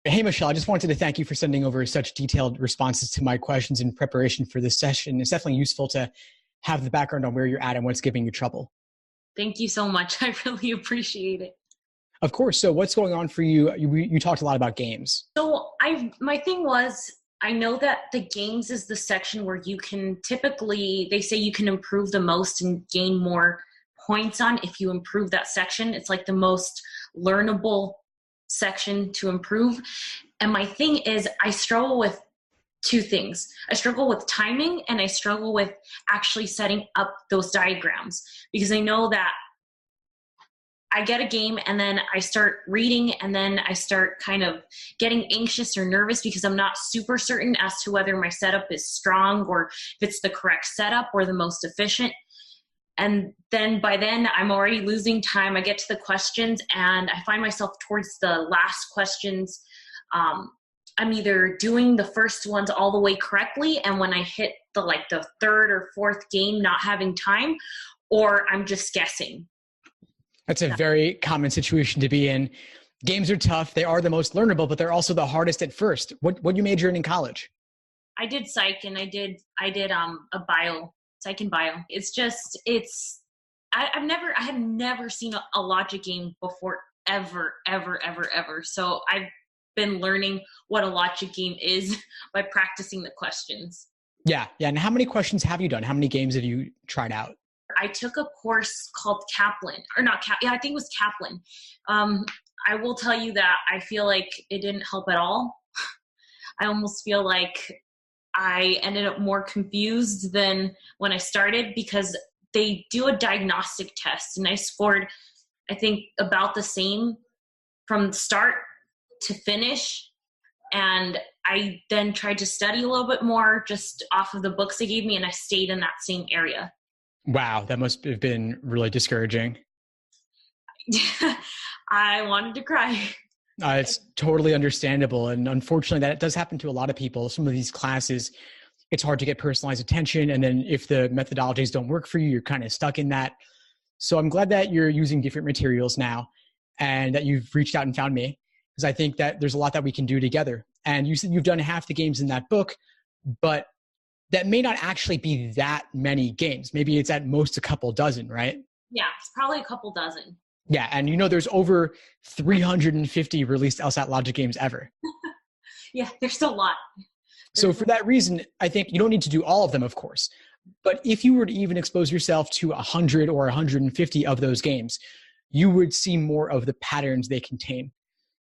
Hey, Michelle, I just wanted to thank you for sending over such detailed responses to my questions in preparation for this session. It's definitely useful to have the background on where you're at and what's giving you trouble. Thank you so much. I really appreciate it. Of course. So what's going on for you? You talked a lot about games. So my thing was, I know that the games is the section where you can typically, they say you can improve the most and gain more points on if you improve that section. It's like the most learnable section to improve. And my thing is, I struggle with two things. I struggle with timing and I struggle with actually setting up those diagrams, because I know that I get a game and then I start reading and then I start kind of getting anxious or nervous because I'm not super certain as to whether my setup is strong or if it's the correct setup or the most efficient. And then by then I'm already losing time. I get to the questions and I find myself towards the last questions. I'm either doing the first ones all the way correctly, and when I hit the third or fourth game, not having time, or I'm just guessing. That's a very common situation to be in. Games are tough. They are the most learnable, but they're also the hardest at first. What you majored in college? I did psych and I did a bio, psych and bio. I have never seen a logic game before, ever. So I've been learning what a logic game is by practicing the questions. Yeah. And how many questions have you done? How many games have you tried out? I took a course called Kaplan, I think it was Kaplan. I will tell you that I feel like it didn't help at all. I almost feel like I ended up more confused than when I started, because they do a diagnostic test and I scored, I think, about the same from start to finish. And I then tried to study a little bit more just off of the books they gave me, and I stayed in that same area. Wow, that must have been really discouraging. I wanted to cry. It's totally understandable. And unfortunately, that does happen to a lot of people. Some of these classes, it's hard to get personalized attention. And then if the methodologies don't work for you, you're kind of stuck in that. So I'm glad that you're using different materials now and that you've reached out and found me, because I think that there's a lot that we can do together. And you said you've done half the games in that book, but that may not actually be that many games. Maybe it's at most a couple dozen, right? Yeah, it's probably a couple dozen. Yeah, and there's over 350 released LSAT logic games ever. Yeah, there's a lot. So for that reason, I think you don't need to do all of them, of course. But if you were to even expose yourself to 100 or 150 of those games, you would see more of the patterns they contain.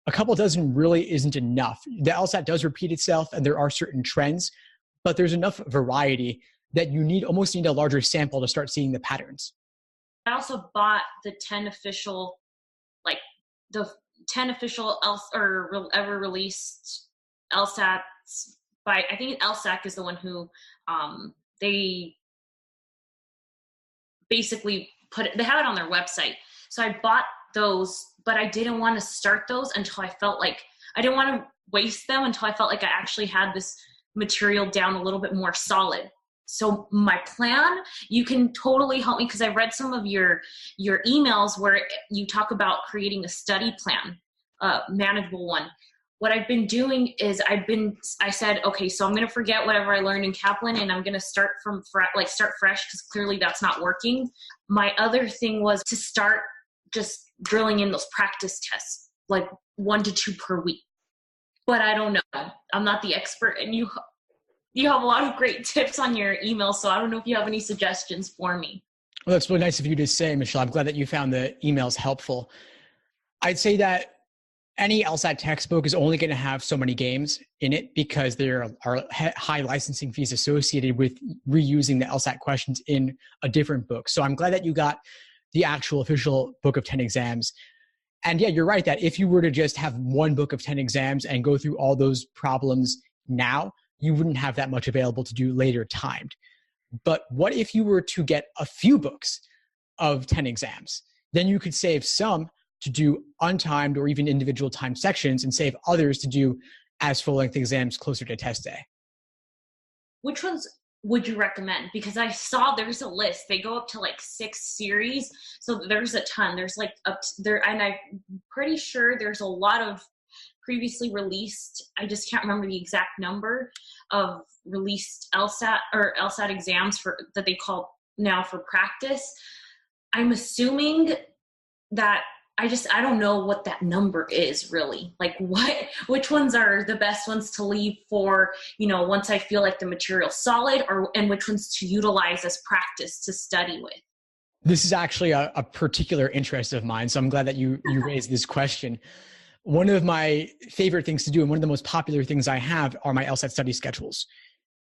A couple dozen really isn't enough. The LSAT does repeat itself and there are certain trends, but there's enough variety that you almost need a larger sample to start seeing the patterns. I also bought the 10 official ever released LSATs by, I think LSAC is the one who they basically they have it on their website. So I bought those, but I didn't want to start those until I felt like, I didn't want to waste them until I felt like I actually had this material down a little bit more solid. So my plan, you can totally help me, because I read some of your emails where you talk about creating a study plan, manageable one. What I've been doing is I said, okay, so I'm going to forget whatever I learned in Kaplan and I'm going to start start fresh, because clearly that's not working. My other thing was to start just drilling in those practice tests, like 1 to 2 per week. But I don't know. I'm not the expert, and you have a lot of great tips on your email, so I don't know if you have any suggestions for me. Well, that's really nice of you to say, Michelle. I'm glad that you found the emails helpful. I'd say that any LSAT textbook is only going to have so many games in it, because there are high licensing fees associated with reusing the LSAT questions in a different book. So I'm glad that you got the actual official book of 10 exams. And yeah, you're right that if you were to just have one book of 10 exams and go through all those problems now, you wouldn't have that much available to do later timed. But what if you were to get a few books of 10 exams? Then you could save some to do untimed or even individual time sections, and save others to do as full-length exams closer to test day. Which ones would you recommend? Because I saw there's a list. They go up to 6 series. So there's a ton. There's up there, and I'm pretty sure there's a lot of previously released, I just can't remember the exact number of released LSAT or LSAT exams that they call now for practice. I'm assuming that I don't know what that number is really. Like which ones are the best ones to leave for, once I feel like the material's solid, and which ones to utilize as practice to study with. This is actually a particular interest of mine. So I'm glad that you raised this question. One of my favorite things to do, and one of the most popular things I have, are my LSAT study schedules.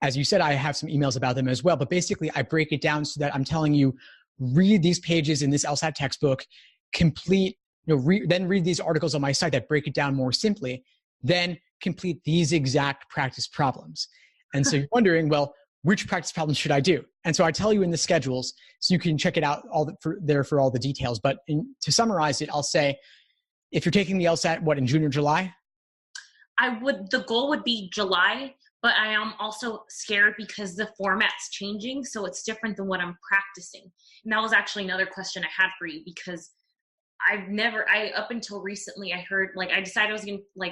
As you said, I have some emails about them as well, but basically I break it down so that I'm telling you, read these pages in this LSAT textbook, complete, then read these articles on my site that break it down more simply, then complete these exact practice problems. And so you're wondering, well, which practice problems should I do? And so I tell you in the schedules, so you can check it out for all the details. But to summarize it, I'll say, if you're taking the LSAT, in June or July? The goal would be July, but I am also scared because the format's changing, so it's different than what I'm practicing. And that was actually another question I had for you, because up until recently, I heard, I decided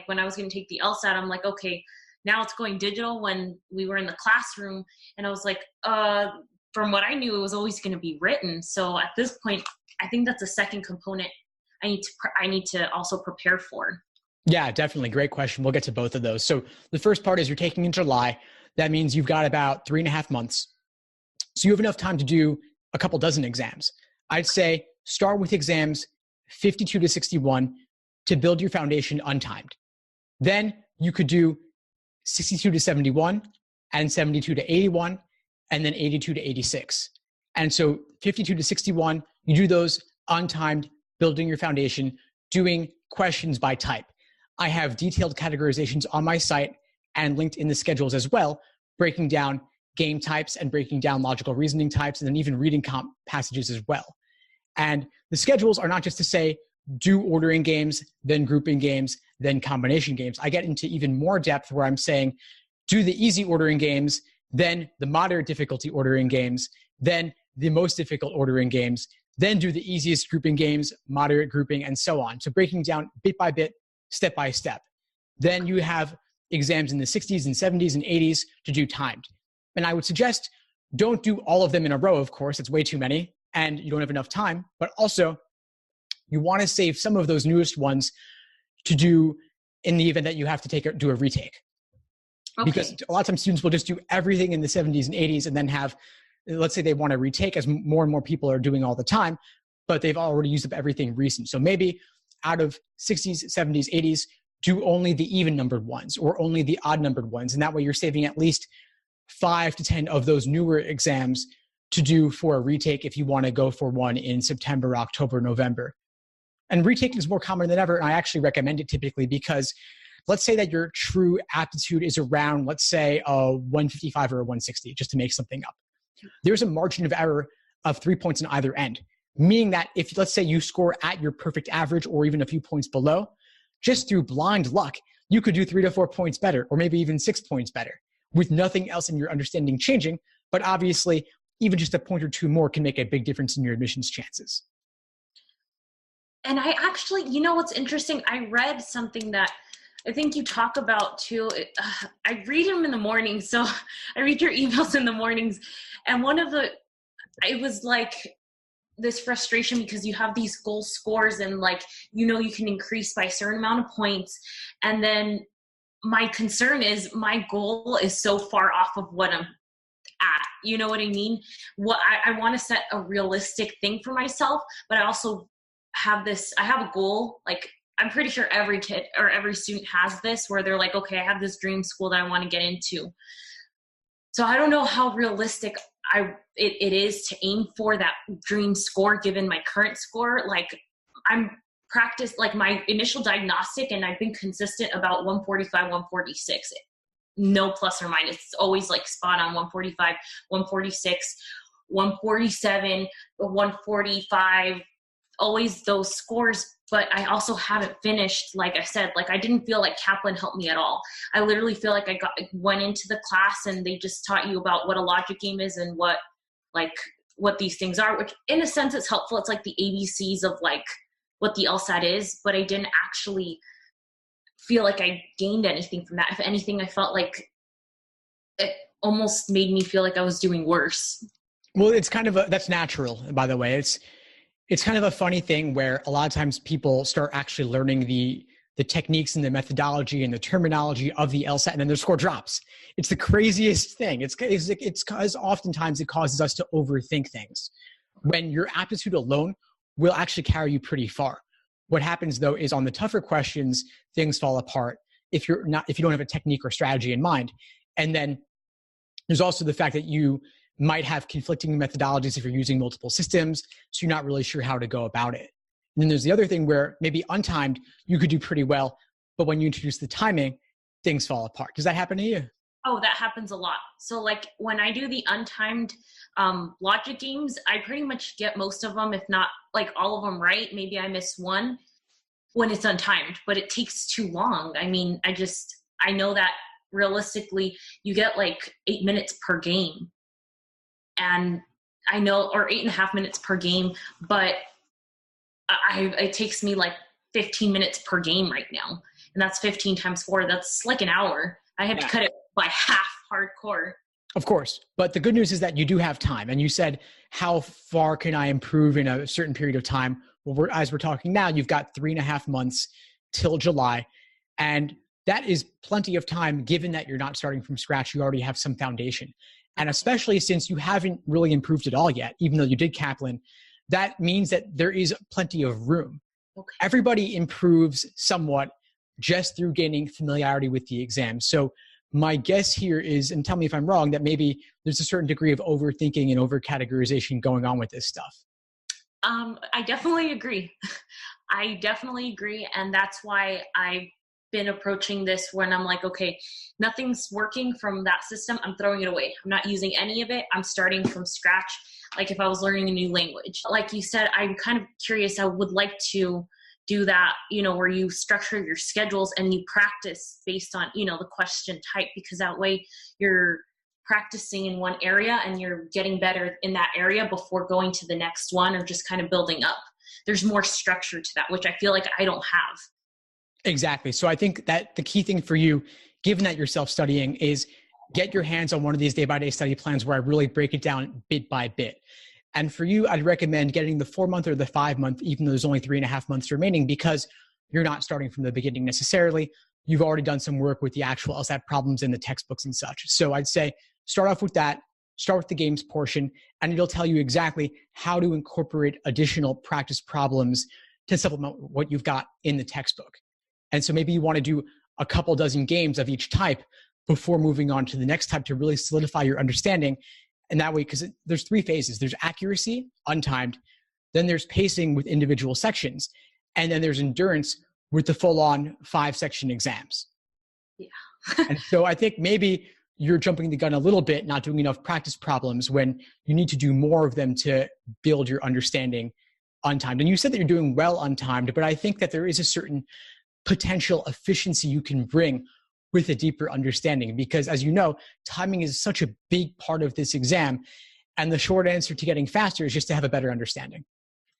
when I was going to take the LSAT, I'm like, okay, now it's going digital. When we were in the classroom, and I was like, from what I knew, it was always going to be written. So at this point, I think that's a second component I need to also prepare for. Yeah, definitely. Great question. We'll get to both of those. So the first part is you're taking in July. That means you've got about 3.5 months. So you have enough time to do a couple dozen exams. I'd say start with exams 52 to 61 to build your foundation untimed. Then you could do 62 to 71 and 72 to 81 and then 82 to 86. And so 52 to 61, you do those untimed, building your foundation, doing questions by type. I have detailed categorizations on my site and linked in the schedules as well, breaking down game types and breaking down logical reasoning types, and then even reading passages as well. And the schedules are not just to say, do ordering games, then grouping games, then combination games. I get into even more depth where I'm saying, do the easy ordering games, then the moderate difficulty ordering games, then the most difficult ordering games, then do the easiest grouping games, moderate grouping, and so on. So breaking down bit by bit, step by step. Then you have exams in the 60s and 70s and 80s to do timed. And I would suggest don't do all of them in a row, of course. It's way too many, and you don't have enough time. But also, you want to save some of those newest ones to do in the event that you have to do a retake. Okay. Because a lot of times students will just do everything in the 70s and 80s and then have, let's say they want to retake, as more and more people are doing all the time, but they've already used up everything recent. So maybe out of 60s, 70s, 80s, do only the even numbered ones or only the odd numbered ones. And that way you're saving at least 5 to 10 of those newer exams to do for a retake if you want to go for one in September, October, November. And retaking is more common than ever. And I actually recommend it typically because let's say that your true aptitude is around, let's say, a 155 or a 160, just to make something up. There's a margin of error of 3 points on either end, meaning that if, let's say, you score at your perfect average or even a few points below, just through blind luck, you could do 3 to 4 points better, or maybe even 6 points better, with nothing else in your understanding changing. But obviously, even just a point or two more can make a big difference in your admissions chances. And I actually, what's interesting? I read something that I think you talk about too. I read them in the morning, so I read your emails in the mornings. And it was like this frustration because you have these goal scores and you can increase by a certain amount of points. And then my concern is my goal is so far off of what I'm at. You know what I mean? I want to set a realistic thing for myself, but I also have a goal. I'm pretty sure every kid or every student has this where they're like, okay, I have this dream school that I want to get into. So I don't know how realistic it is to aim for that dream score given my current score. I'm practiced my initial diagnostic and I've been consistent about 145, 146. No plus or minus. It's always spot on 145, 146, 147, 145, always those scores. But I also haven't finished, like I said, I didn't feel like Kaplan helped me at all. I literally feel like I went into the class and they just taught you about what a logic game is and what these things are, which in a sense it's helpful. It's like the ABCs of what the LSAT is, but I didn't actually feel like I gained anything from that. If anything, I felt like it almost made me feel like I was doing worse. Well, it's kind of that's natural, by the way. It's kind of a funny thing where a lot of times people start actually learning the techniques and the methodology and the terminology of the LSAT, and then their score drops. It's the craziest thing. It's because oftentimes it causes us to overthink things, when your aptitude alone will actually carry you pretty far. What happens though is on the tougher questions, things fall apart if you don't have a technique or strategy in mind. And then there's also the fact that you might have conflicting methodologies if you're using multiple systems, so you're not really sure how to go about it. And then there's the other thing where maybe untimed, you could do pretty well, but when you introduce the timing, things fall apart. Does that happen to you? Oh, that happens a lot. So like when I do the untimed logic games, I pretty much get most of them, if not like all of them right. Maybe I miss one when it's untimed, but it takes too long. I mean, I know that realistically you get like 8 minutes per game. And I know, or 8.5 minutes per game, but it takes me like 15 minutes per game right now. And that's 15 times 4. That's like an hour. I have to cut it by half hardcore. Of course. But the good news is that you do have time. And you said, how far can I improve in a certain period of time? Well, as we're talking now, you've got 3.5 months till July. And that is plenty of time, given that you're not starting from scratch. You already have some foundation. And especially since you haven't really improved at all yet, even though you did Kaplan, that means that there is plenty of room. Okay. Everybody improves somewhat just through gaining familiarity with the exam. So my guess here is, and tell me if I'm wrong, that maybe there's a certain degree of overthinking and overcategorization going on with this stuff. I definitely agree. I definitely agree. And that's why I've been approaching this when I'm like, okay, nothing's working from that system. I'm throwing it away. I'm not using any of it. I'm starting from scratch. Like if I was learning a new language, like you said, I'm kind of curious. I would like to do that, where you structure your schedules and you practice based on, the question type, because that way you're practicing in one area and you're getting better in that area before going to the next one, or just kind of building up. There's more structure to that, which I feel like I don't have. Exactly. So I think that the key thing for you, given that you're self-studying, is get your hands on one of these day-by-day study plans where I really break it down bit by bit. And for you, I'd recommend getting the 4-month or the 5-month, even though there's only 3.5 months remaining, because you're not starting from the beginning necessarily. You've already done some work with the actual LSAT problems in the textbooks and such. So I'd say start off with that, start with the games portion, and it'll tell you exactly how to incorporate additional practice problems to supplement what you've got in the textbook. And so maybe you want to do a couple dozen games of each type before moving on to the next type to really solidify your understanding. And that way, because there's 3 phases. There's accuracy, untimed. Then there's pacing with individual sections. And then there's endurance with the full-on 5-section exams. Yeah. And so I think maybe you're jumping the gun a little bit, not doing enough practice problems when you need to do more of them to build your understanding untimed. And you said that you're doing well untimed, but I think that there is a certain potential efficiency you can bring with a deeper understanding, because as you know, timing is such a big part of this exam. And the short answer to getting faster is just to have a better understanding.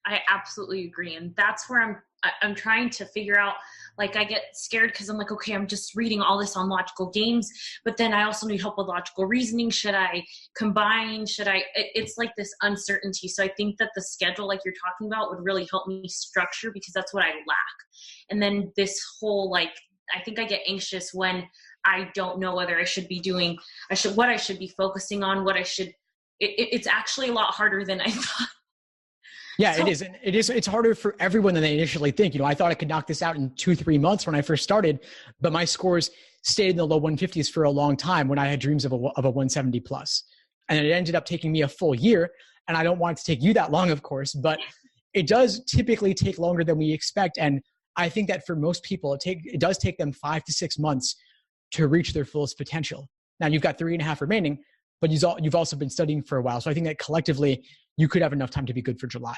I absolutely agree. And that's where I'm trying to figure out, like I get scared because I'm like, okay, I'm just reading all this on logical games, but then I also need help with logical reasoning. Should I combine? It's like this uncertainty. So I think that the schedule, like you're talking about, would really help me structure, because that's what I lack. And then this whole, I think I get anxious when I don't know whether I should be doing, what I should be focusing on, it's actually a lot harder than I thought. Yeah, so, it is. It's harder for everyone than they initially think. I thought I could knock this out in 2-3 months when I first started, but my scores stayed in the low 150s for a long time when I had dreams of a 170 plus. And it ended up taking me a full year. And I don't want it to take you that long, of course, but it does typically take longer than we expect. And I think that for most people, it does take them 5 to 6 months to reach their fullest potential. Now you've got 3.5 remaining, but you've also been studying for a while. So I think that collectively you could have enough time to be good for July.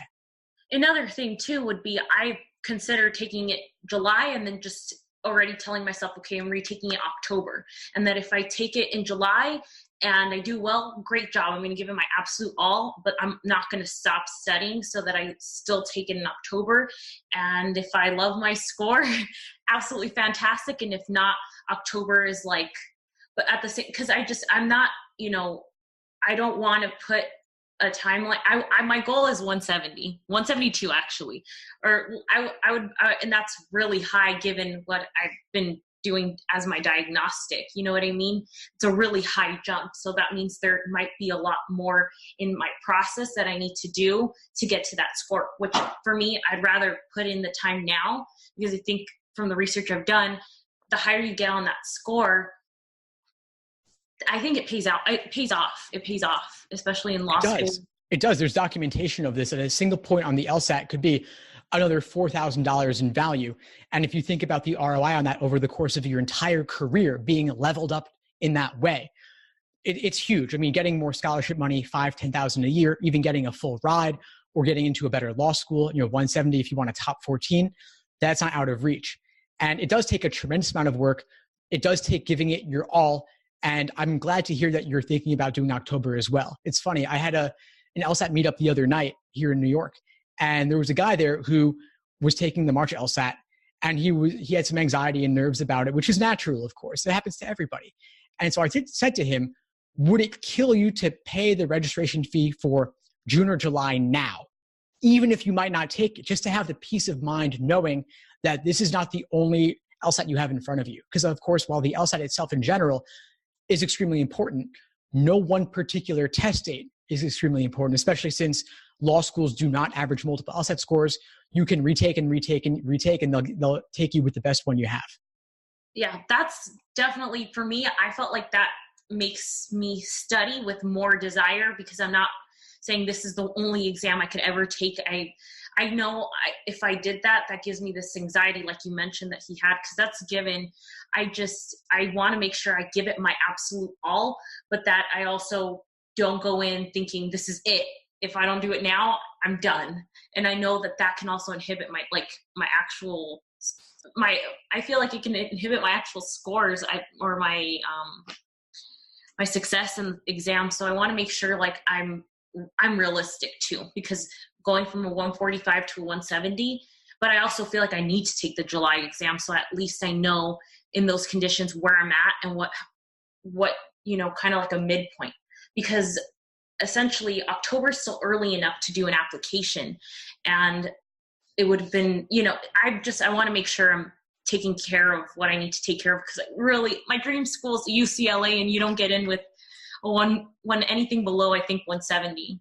Another thing too would be, I consider taking it July and then just already telling myself, okay, I'm retaking it October. And that if I take it in July and I do well, great job. I'm going to give it my absolute all, but I'm not going to stop studying so that I still take it in October. And if I love my score, absolutely fantastic. And if not, October is like, but at the same, because I'm not, I don't want to put a timeline. My goal is 172 actually, or I would, and that's really high given what I've been doing as my diagnostic. You know what I mean? It's a really high jump. So that means there might be a lot more in my process that I need to do to get to that score, which for me, I'd rather put in the time now, because I think from the research I've done, the higher you get on that score, I think it pays out. It pays off, especially in law school. It does. There's documentation of this, and a single point on the LSAT could be another $4,000 in value. And if you think about the ROI on that over the course of your entire career being leveled up in that way, it's huge. I mean, getting more scholarship money, $5,000, $10,000 a year, even getting a full ride or getting into a better law school, 170 if you want a top 14, that's not out of reach. And it does take a tremendous amount of work. It does take giving it your all. And I'm glad to hear that you're thinking about doing October as well. It's funny. I had an LSAT meetup the other night here in New York, and there was a guy there who was taking the March LSAT, and he had some anxiety and nerves about it, which is natural, of course. It happens to everybody. And so I said to him, would it kill you to pay the registration fee for June or July now, even if you might not take it, just to have the peace of mind knowing that this is not the only LSAT you have in front of you? Because, of course, while the LSAT itself in general is extremely important, no one particular test date is extremely important, especially since law schools do not average multiple LSAT scores. You can retake, and they'll take you with the best one you have. Yeah, that's definitely, for me, I felt like that makes me study with more desire, because I'm not saying this is the only exam I could ever take. I know if I did that, that gives me this anxiety, like you mentioned, that he had, because that's given. I want to make sure I give it my absolute all, but that I also don't go in thinking this is it. If I don't do it now, I'm done. And I know that can also inhibit I feel like it can inhibit my actual scores or my success in exams. So I want to make sure like I'm realistic too, because going from a 145 to a 170, but I also feel like I need to take the July exam. So at least I know in those conditions where I'm at and what, kind of like a midpoint, because essentially October is still early enough to do an application. And it would have been, I want to make sure I'm taking care of what I need to take care of, because really my dream school is UCLA, and you don't get in with when anything below, I think 170.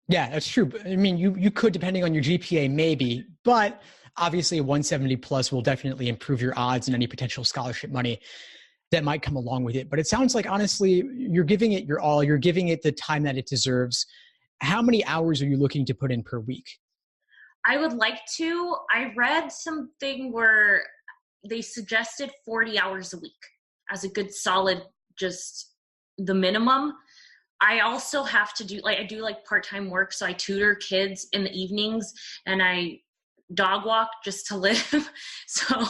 Yeah, that's true. I mean, you could, depending on your GPA, maybe, but obviously a 170 plus will definitely improve your odds and any potential scholarship money that might come along with it. But it sounds like, honestly, you're giving it your all. You're giving it the time that it deserves. How many hours are you looking to put in per week? I would like to. I read something where they suggested 40 hours a week as a good solid, just the minimum. I also have to do, I do part-time work. So I tutor kids in the evenings and I dog walk just to live. So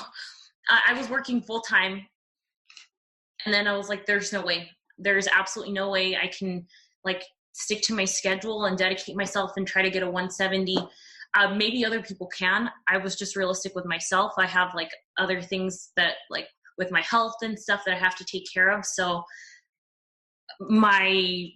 I was working full-time, and then I was like, there's no way. There's absolutely no way I can stick to my schedule and dedicate myself and try to get a 170. Maybe other people can. I was just realistic with myself. I have other things that with my health and stuff that I have to take care of. So my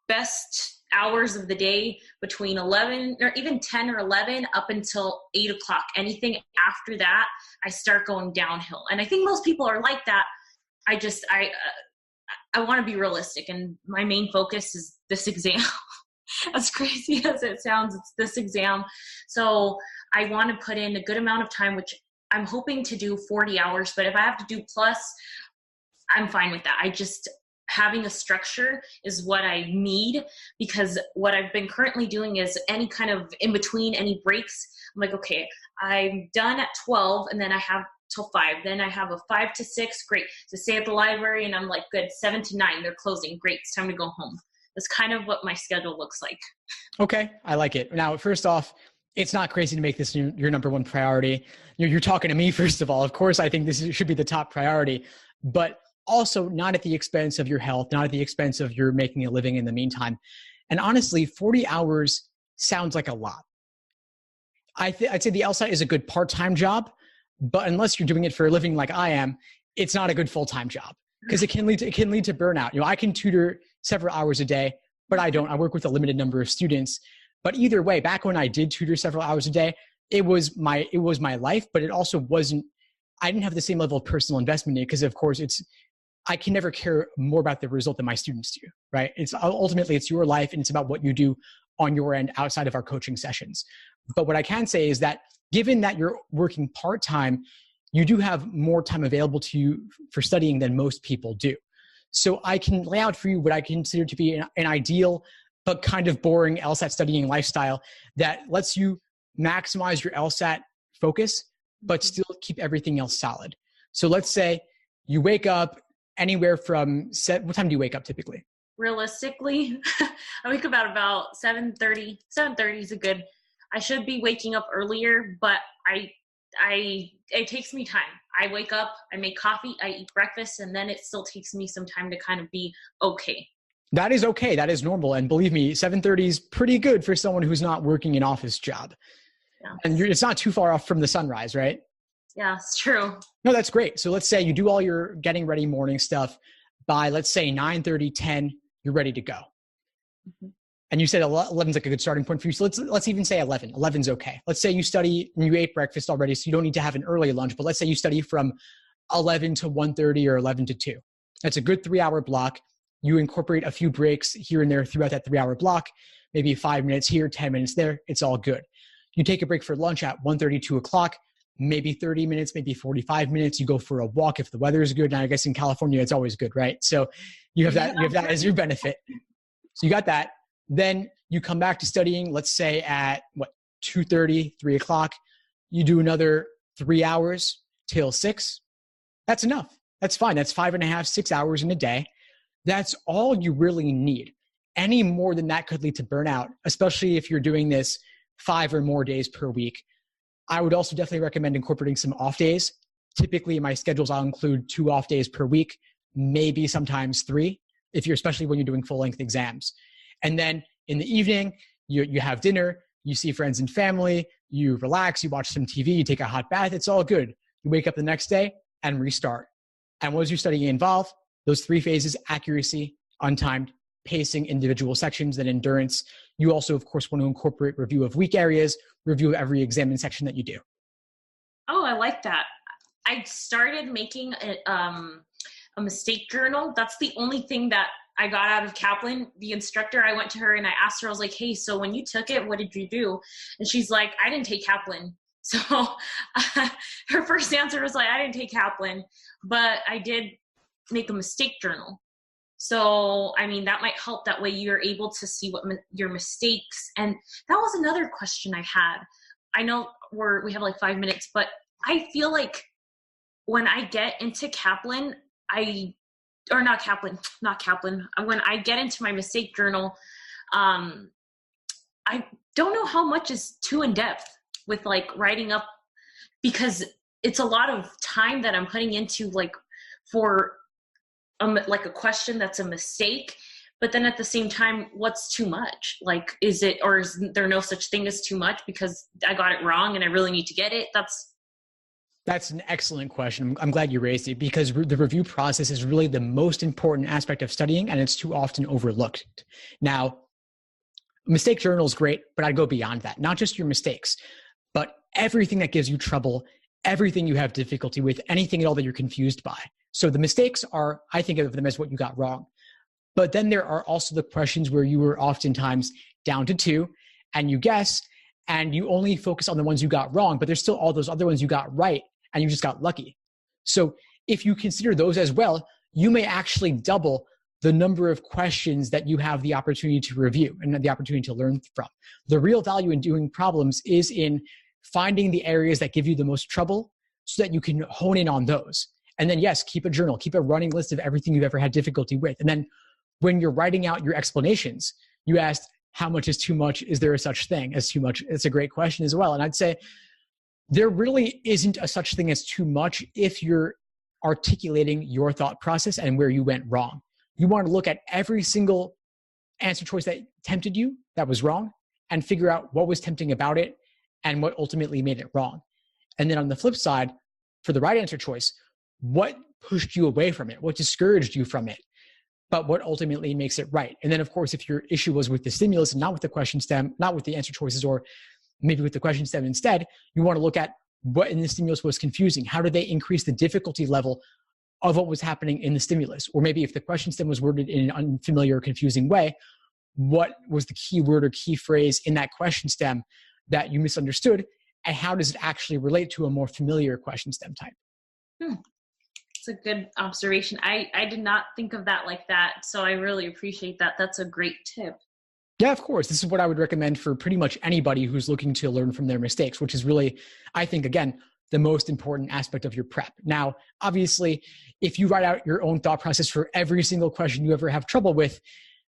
best hours of the day between 11 or even 10 or 11 up until 8 o'clock. Anything after that, I start going downhill. And I think most people are like that. I want to be realistic, and my main focus is this exam. As crazy as it sounds, it's this exam. So I want to put in a good amount of time, which I'm hoping to do 40 hours, but if I have to do plus, I'm fine with that. Having a structure is what I need, because what I've been currently doing is any kind of in between, any breaks. I'm like, okay, I'm done at 12 and then I have till 5. Then I have a 5 to 6. Great. To stay at the library, and I'm like, good. 7 to 9, they're closing. Great. It's time to go home. That's kind of what my schedule looks like. Okay. I like it. Now, first off, It's not crazy to make this your number one priority. You're talking to me, first of all. Of course, I think should be the top priority, but also not at the expense of your health, not at the expense of your making a living in the meantime. And honestly, 40 hours sounds like a lot. I'd say the LSAT is a good part-time job, but unless you're doing it for a living like I am, it's not a good full-time job because it can lead to burnout. I can tutor several hours a day, but I don't. I work with a limited number of students. But either way, back when I did tutor several hours a day, it was my life, but it also wasn't, I didn't have the same level of personal investment in it because of course I can never care more about the result than my students do, right? Ultimately it's your life and it's about what you do on your end outside of our coaching sessions. But what I can say is that given that you're working part-time, you do have more time available to you for studying than most people do. So I can lay out for you what I consider to be an ideal but kind of boring LSAT studying lifestyle that lets you maximize your LSAT focus, but still keep everything else solid. So let's say you wake up anywhere from, what time do you wake up typically? Realistically, I wake up at about 7:30. 7:30 is I should be waking up earlier, but it takes me time. I wake up, I make coffee, I eat breakfast, and then it still takes me some time to kind of be okay. That is okay. That is normal. And believe me, 7:30 is pretty good for someone who's not working an office job. Yeah. And it's not too far off from the sunrise, right? Yeah, it's true. No, that's great. So let's say you do all your getting ready morning stuff by, let's say 9:30, 10, you're ready to go. Mm-hmm. And you said 11 is like a good starting point for you. So let's even say 11. 11's okay. Let's say you study and you ate breakfast already, so you don't need to have an early lunch. But let's say you study from 11 to 1:30 or 11 to 2. That's a good 3-hour block. You incorporate a few breaks here and there throughout that 3-hour block, maybe 5 minutes here, 10 minutes there. It's all good. You take a break for lunch at 1:30, 2 o'clock, maybe 30 minutes, maybe 45 minutes. You go for a walk if the weather is good. Now, I guess in California, it's always good, right? So you have that as your benefit. So you got that. Then you come back to studying, let's say at 2:30, 3 o'clock. You do another 3 hours till 6. That's enough. That's fine. That's 5.5, 6 hours in a day. That's all you really need. Any more than that could lead to burnout, especially if you're doing this 5 or more days per week. I would also definitely recommend incorporating some off days. Typically in my schedules, I'll include 2 off days per week, maybe sometimes 3, especially when you're doing full-length exams. And then in the evening, you have dinner, you see friends and family, you relax, you watch some TV, you take a hot bath, it's all good. You wake up the next day and restart. And what does your studying involve? Those 3 phases: accuracy, untimed, pacing, individual sections, then endurance. You also, of course, want to incorporate review of weak areas, review of every exam and section that you do. Oh, I like that. I started making a mistake journal. That's the only thing that I got out of Kaplan. The instructor, I went to her and I asked her, I was like, hey, so when you took it, what did you do? And she's like, I didn't take Kaplan. So her first answer was like, I didn't take Kaplan, but I did make a mistake journal. So, I mean, that might help. That way you're able to see what your mistakes. And that was another question I had. I know we have like 5 minutes, but I feel like when I get into Kaplan, when I get into my mistake journal, I don't know how much is too in depth with like writing up, because it's a lot of time that I'm putting into like for like a question that's a mistake. But then at the same time, what's too much? Like, is there no such thing as too much because I got it wrong and I really need to get it? That's an excellent question. I'm glad you raised it, because the review process is really the most important aspect of studying, and it's too often overlooked. Now, mistake journal is great, but I'd go beyond that. Not just your mistakes, but everything that gives you trouble, everything you have difficulty with, anything at all that you're confused by. So the mistakes are, I think of them as what you got wrong. But then there are also the questions where you were oftentimes down to 2 and you guess, and you only focus on the ones you got wrong, but there's still all those other ones you got right and you just got lucky. So if you consider those as well, you may actually double the number of questions that you have the opportunity to review and the opportunity to learn from. The real value in doing problems is in finding the areas that give you the most trouble so that you can hone in on those. And then, yes, keep a journal, keep a running list of everything you've ever had difficulty with. And then when you're writing out your explanations, you asked, how much is too much? Is there a such thing as too much? It's a great question as well. And I'd say there really isn't a such thing as too much if you're articulating your thought process and where you went wrong. You want to look at every single answer choice that tempted you that was wrong and figure out what was tempting about it and what ultimately made it wrong. And then on the flip side, for the right answer choice, what pushed you away from it? What discouraged you from it? But what ultimately makes it right? And then, of course, if your issue was with the stimulus and not with the question stem, not with the answer choices, or maybe with the question stem instead, you want to look at what in the stimulus was confusing. How did they increase the difficulty level of what was happening in the stimulus? Or maybe if the question stem was worded in an unfamiliar or confusing way, what was the key word or key phrase in that question stem that you misunderstood? And how does it actually relate to a more familiar question stem type? It's a good observation. I did not think of that like that. So I really appreciate that. That's a great tip. Yeah, of course. This is what I would recommend for pretty much anybody who's looking to learn from their mistakes, which is really, I think, again, the most important aspect of your prep. Now, obviously, if you write out your own thought process for every single question you ever have trouble with,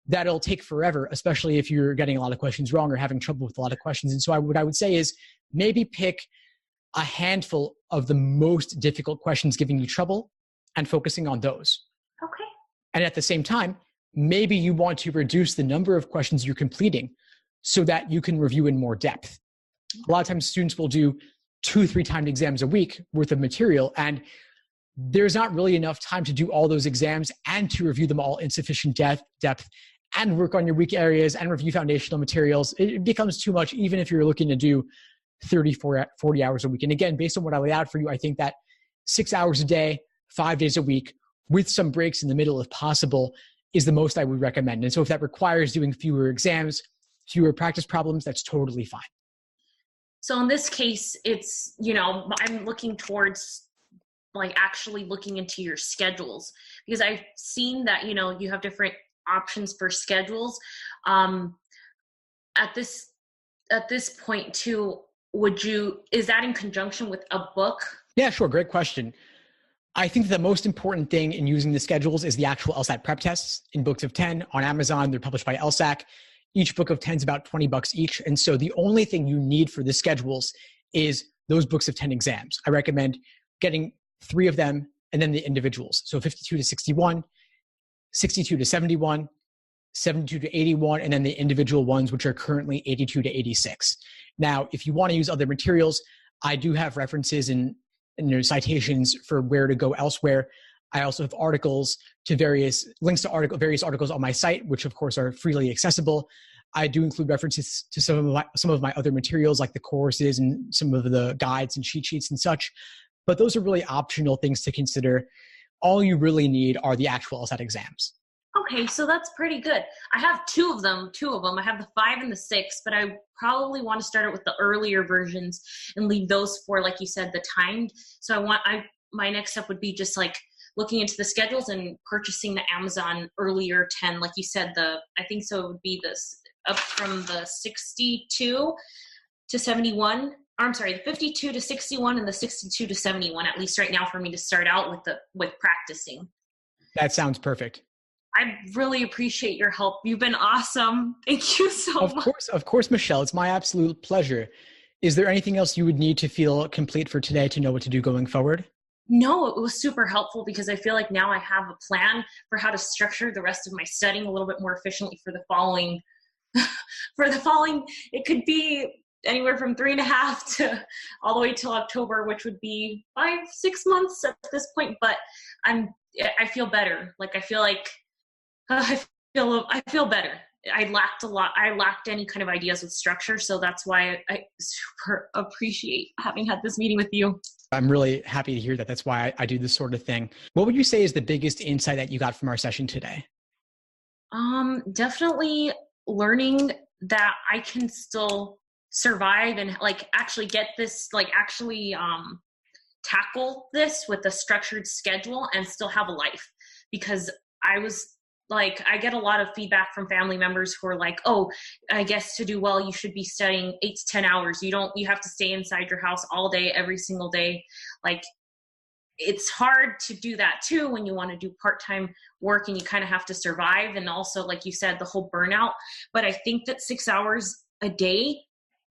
that'll take forever, especially if you're getting a lot of questions wrong or having trouble with a lot of questions. And so what I would say is maybe pick a handful of the most difficult questions giving you trouble and focusing on those. Okay. And at the same time, maybe you want to reduce the number of questions you're completing so that you can review in more depth. A lot of times students will do 2-3 timed exams a week worth of material, and there's not really enough time to do all those exams and to review them all in sufficient depth and work on your weak areas and review foundational materials. It becomes too much even if you're looking to do 30, 40 hours a week. And again, based on what I laid out for you, I think that 6 hours a day, 5 days a week, with some breaks in the middle if possible, is the most I would recommend. And so if that requires doing fewer exams, fewer practice problems, that's totally fine. So in this case, it's, I'm looking towards like actually looking into your schedules, because I've seen that, you have different options for schedules. At this point too, is that in conjunction with a book? Yeah, sure. Great question. I think the most important thing in using the schedules is the actual LSAT prep tests in books of 10 on Amazon. They're published by LSAC. Each book of 10 is about $20 each. And so the only thing you need for the schedules is those books of 10 exams. I recommend getting 3 of them and then the individuals. So 52 to 61, 62 to 71, 72 to 81, and then the individual ones, which are currently 82 to 86. Now, if you want to use other materials, I do have references and citations for where to go elsewhere. I also have articles to various articles on my site, which of course are freely accessible. I do include references to some of my other materials, like the courses and some of the guides and cheat sheets and such. But those are really optional things to consider. All you really need are the actual LSAT exams. Okay, so that's pretty good. I have two of them. I have the 5 and the 6, but I probably want to start it with the earlier versions and leave those for, like you said, the timed. So my next step would be just like looking into the schedules and purchasing the Amazon earlier 10, like you said. I think so. It would be this up from the 62 to 71. I'm sorry, the 52 to 61 and the 62 to 71, at least right now, for me to start out with practicing. That sounds perfect. I really appreciate your help. You've been awesome. Thank you so much. Of course, Michelle. It's my absolute pleasure. Is there anything else you would need to feel complete for today to know what to do going forward? No, it was super helpful because I feel like now I have a plan for how to structure the rest of my studying a little bit more efficiently for the following. It could be anywhere from 3.5 to all the way till October, which would be 5-6 months at this point. But I feel better. Like I feel better. I lacked a lot. I lacked any kind of ideas with structure. So that's why I super appreciate having had this meeting with you. I'm really happy to hear that. That's why I do this sort of thing. What would you say is the biggest insight that you got from our session today? Definitely learning that I can still survive and like actually get this, like actually tackle this with a structured schedule and still have a life. Because I get a lot of feedback from family members who are like, oh, I guess to do well, you should be studying 8 to 10 hours. You have to stay inside your house all day, every single day. Like it's hard to do that too when you want to do part-time work and you kind of have to survive. And also, like you said, the whole burnout. But I think that 6 hours a day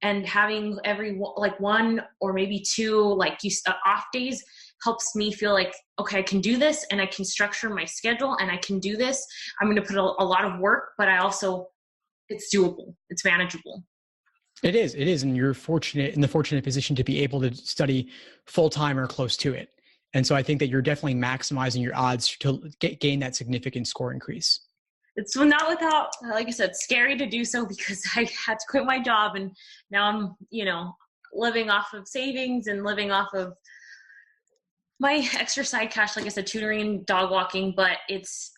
and having every like one or maybe two like off days helps me feel like, okay, I can do this and I can structure my schedule and I can do this. I'm going to put a lot of work, but I also, it's doable. It's manageable. It is. And you're in the fortunate position to be able to study full-time or close to it. And so I think that you're definitely maximizing your odds to gain that significant score increase. It's not without, like I said, scary to do so because I had to quit my job and now I'm, living off of savings and living off of my extra side cash, like I said, tutoring and dog walking. But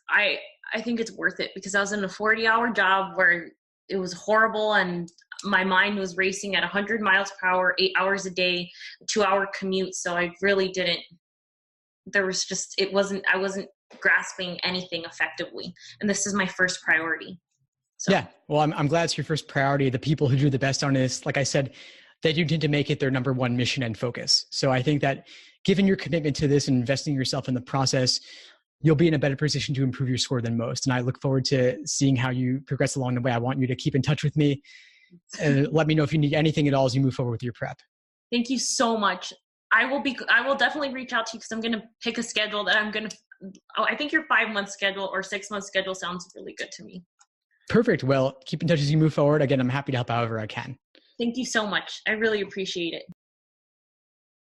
I think it's worth it because I was in a 40-hour job where it was horrible and my mind was racing at 100 miles per hour, 8 hours a day, a 2-hour commute. So I really I wasn't grasping anything effectively. And this is my first priority. So. Yeah. Well, I'm glad it's your first priority. The people who do the best on this, like I said, they do tend to make it their number one mission and focus. So I think that given your commitment to this and investing yourself in the process, you'll be in a better position to improve your score than most. And I look forward to seeing how you progress along the way. I want you to keep in touch with me and let me know if you need anything at all as you move forward with your prep. Thank you so much. I will definitely reach out to you because I'm going to pick a schedule that I think your 5-month schedule or 6-month schedule sounds really good to me. Perfect. Well, keep in touch as you move forward. Again, I'm happy to help however I can. Thank you so much. I really appreciate it.